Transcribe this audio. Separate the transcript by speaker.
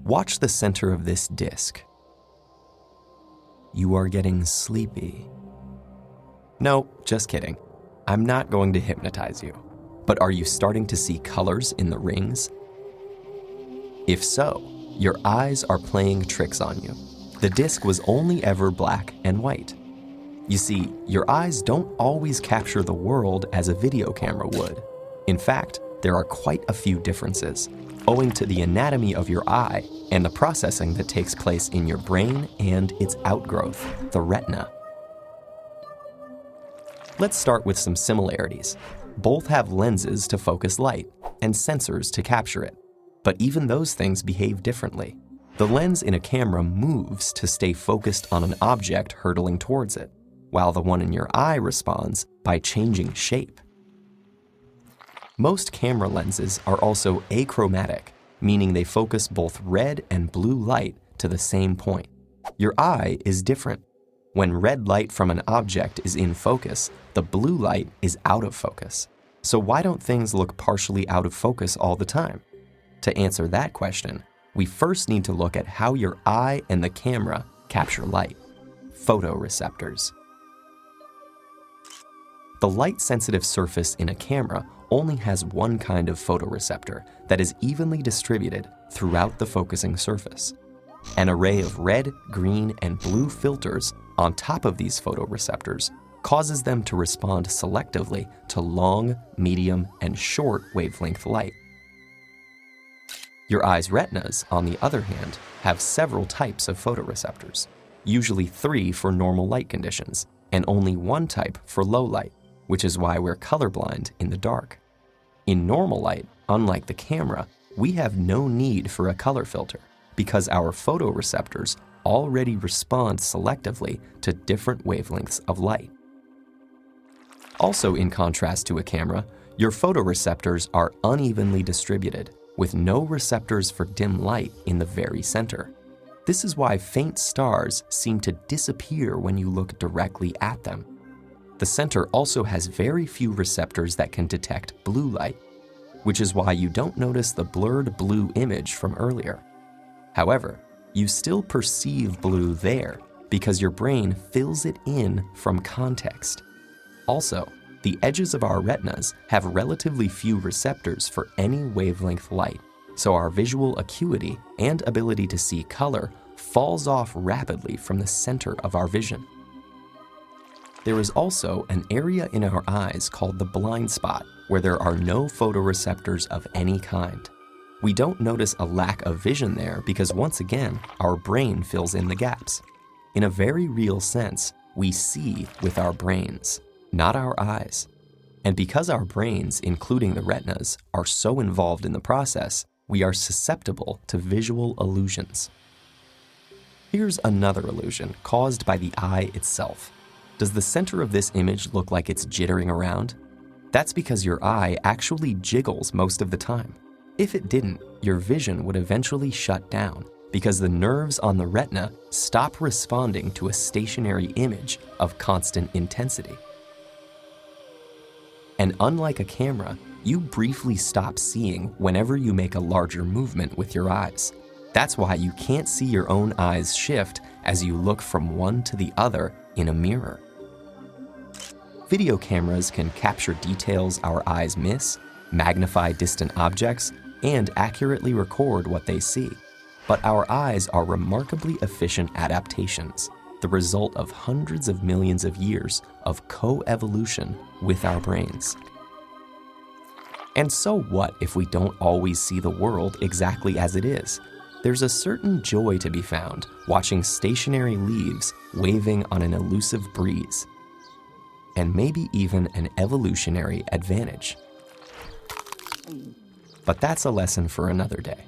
Speaker 1: Watch the center of this disc. You are getting sleepy. No, just kidding. I'm not going to hypnotize you. But are you starting to see colors in the rings? If so, your eyes are playing tricks on you. The disc was only ever black and white. You see, your eyes don't always capture the world as a video camera would. In fact, there are quite a few differences, owing to the anatomy of your eye and the processing that takes place in your brain and its outgrowth, the retina. Let's start with some similarities. Both have lenses to focus light and sensors to capture it. But even those things behave differently. The lens in a camera moves to stay focused on an object hurtling towards it, while the one in your eye responds by changing shape. Most camera lenses are also achromatic, meaning they focus both red and blue light to the same point. Your eye is different. When red light from an object is in focus, the blue light is out of focus. So why don't things look partially out of focus all the time? To answer that question, we first need to look at how your eye and the camera capture light: photoreceptors. The light-sensitive surface in a camera only has one kind of photoreceptor that is evenly distributed throughout the focusing surface. An array of red, green, and blue filters on top of these photoreceptors causes them to respond selectively to long, medium, and short wavelength light. Your eye's retinas, on the other hand, have several types of photoreceptors, usually 3 for normal light conditions, and only 1 type for low light, which is why we're colorblind in the dark. In normal light, unlike the camera, we have no need for a color filter because our photoreceptors already respond selectively to different wavelengths of light. Also, in contrast to a camera, your photoreceptors are unevenly distributed, with no receptors for dim light in the very center. This is why faint stars seem to disappear when you look directly at them. The center also has very few receptors that can detect blue light, which is why you don't notice the blurred blue image from earlier. However, you still perceive blue there because your brain fills it in from context. Also, the edges of our retinas have relatively few receptors for any wavelength light, so our visual acuity and ability to see color falls off rapidly from the center of our vision. There is also an area in our eyes called the blind spot, where there are no photoreceptors of any kind. We don't notice a lack of vision there because, once again, our brain fills in the gaps. In a very real sense, we see with our brains, not our eyes. And because our brains, including the retinas, are so involved in the process, we are susceptible to visual illusions. Here's another illusion caused by the eye itself. Does the center of this image look like it's jittering around? That's because your eye actually jiggles most of the time. If it didn't, your vision would eventually shut down because the nerves on the retina stop responding to a stationary image of constant intensity. And unlike a camera, you briefly stop seeing whenever you make a larger movement with your eyes. That's why you can't see your own eyes shift as you look from one to the other in a mirror. Video cameras can capture details our eyes miss, magnify distant objects, and accurately record what they see. But our eyes are remarkably efficient adaptations, the result of hundreds of millions of years of co-evolution with our brains. And so what if we don't always see the world exactly as it is? There's a certain joy to be found watching stationary leaves waving on an elusive breeze, and maybe even an evolutionary advantage. But that's a lesson for another day.